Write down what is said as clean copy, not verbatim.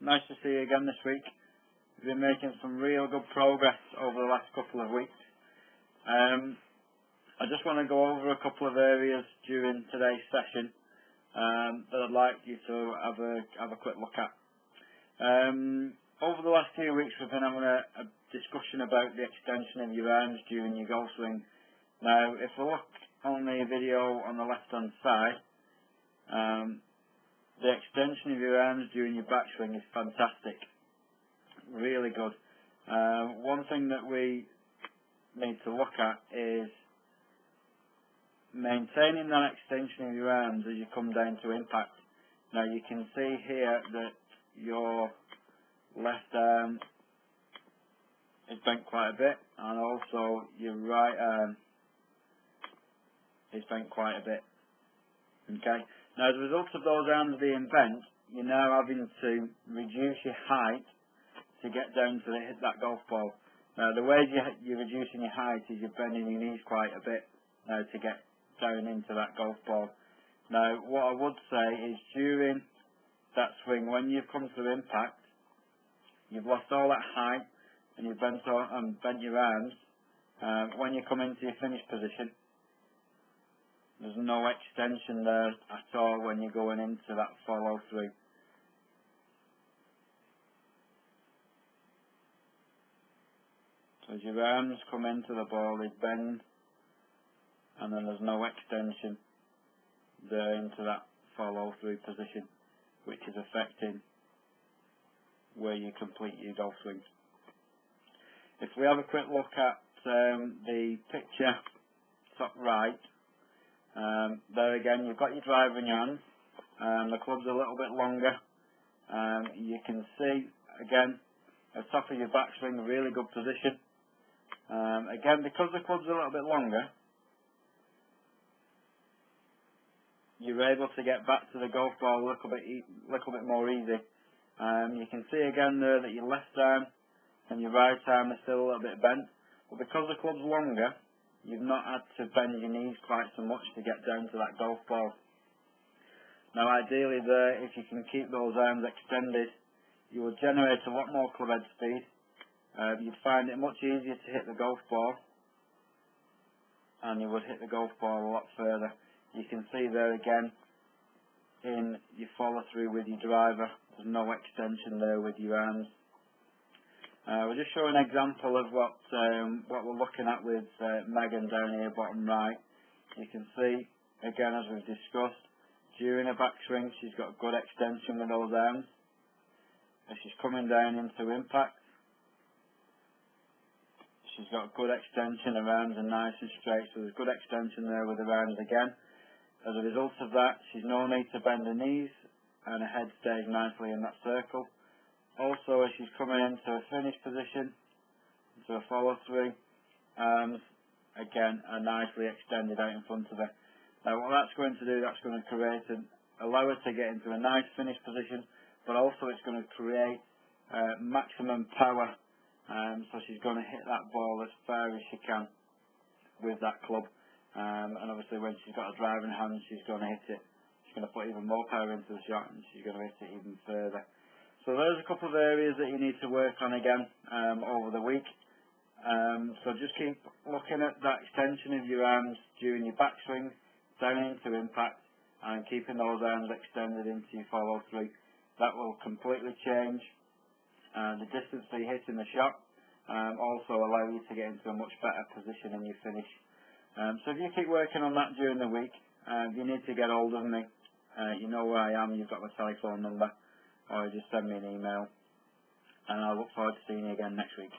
Nice to see you again this week. We've been making some real good progress over the last couple of weeks. I just want to go over a couple of areas during today's session that I'd like you to have a quick look at. Over the last few weeks we've been having a discussion about the extension of your arms during your golf swing. Now, if we look on the video on the left hand side, the extension of your arms during your backswing is fantastic. Really good. One thing that we need to look at is maintaining that extension of your arms as you come down to impact. Now you can see here that your left arm is bent quite a bit, and also your right arm is bent quite a bit. Okay. Now, as a result of those arms being bent, you're now having to reduce your height to get down to hit that golf ball. Now, the way you're reducing your height is you're bending your knees quite a bit now to get down into that golf ball. Now, what I would say is during that swing, when you've come to impact, you've lost all that height and you've bent your arms. When you come into your finish position, there's no extension there at all when you're going into that follow through. So as your arms come into the ball, they bend, and then there's no extension there into that follow through position, which is affecting where you complete your golf swing. If we have a quick look at the picture top right, there again you've got your driver in your hand, the club's a little bit longer. You can see again at the top of your backswing, a really good position. Again, because the club's a little bit longer, you're able to get back to the golf ball a little bit more easy. You can see again there that your left arm and your right arm are still a little bit bent, but because the club's longer, you've not had to bend your knees quite so much to get down to that golf ball. Now ideally there, if you can keep those arms extended, you will generate a lot more club head speed. You'd find it much easier to hit the golf ball, and you would hit the golf ball a lot further. You can see there again in your follow through with your driver, there's no extension there with your arms. We'll just show an example of what we're looking at with Megan down here bottom right. You can see again, as we've discussed, during a backswing she's got a good extension with those arms. As she's coming down into impact, she's got a good extension, her arms are nice and straight, so there's good extension there with her arms again. As a result of that, she's no need to bend her knees, and her head stays nicely in that circle. Also, as she's coming into a finish position, into a follow through, arms again are nicely extended out in front of her. Now what that's going to do, that's going to allow her to get into a nice finish position, but also it's going to create maximum power, so she's going to hit that ball as far as she can with that club, and obviously when she's got a driving hand, she's going to hit it. She's going to put even more power into the shot, and she's going to hit it even further. So there's a couple of areas that you need to work on again over the week. So just keep looking at that extension of your arms during your backswing, down into impact, and keeping those arms extended into your follow through. That will completely change the distance that you hit in the shot, also allow you to get into a much better position in your finish. So if you keep working on that during the week, if you need to get hold of me, you know where I am, you've got my telephone number, or just send me an email, and I look forward to seeing you again next week.